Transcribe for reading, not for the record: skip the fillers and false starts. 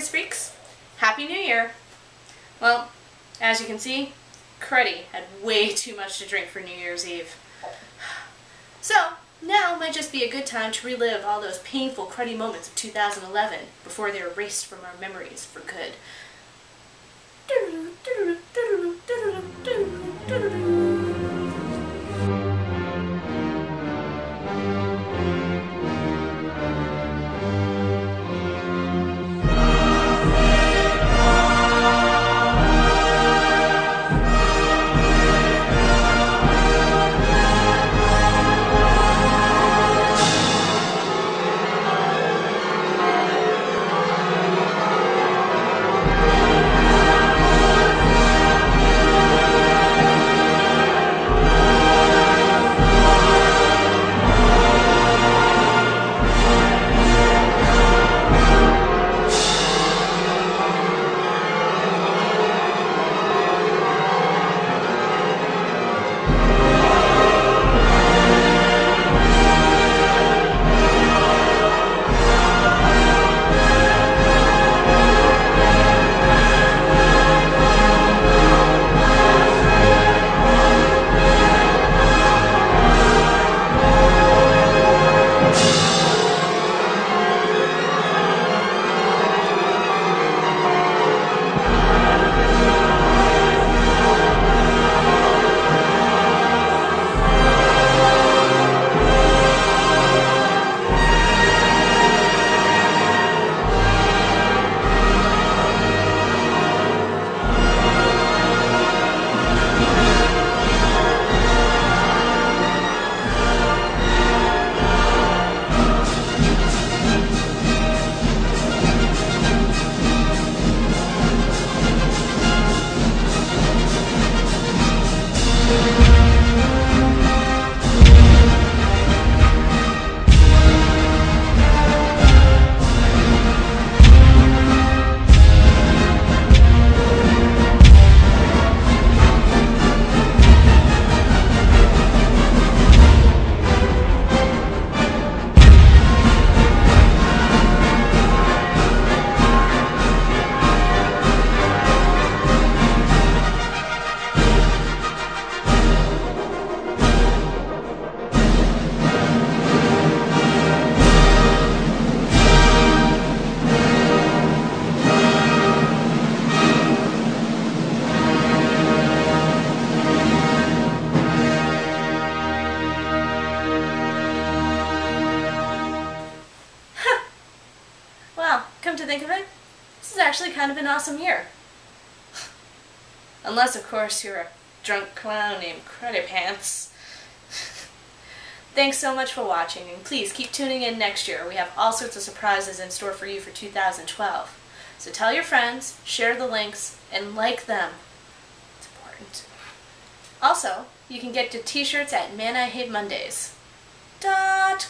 circus freaks, Happy New Year! Well, as you can see, Cruddy had way too much to drink for New Year's Eve. So, now might just be a good time to relive all those painful Cruddy moments of 2011 before they're erased from our memories for good. Well, come to think of it, this is actually kind of an awesome year. Unless, of course, you're a drunk clown named Cruddy Pants. Thanks so much for watching, and please keep tuning in next year. We have all sorts of surprises in store for you for 2012. So tell your friends, share the links, and like them. It's important. Also, you can get the t-shirts at manihatemondays.com.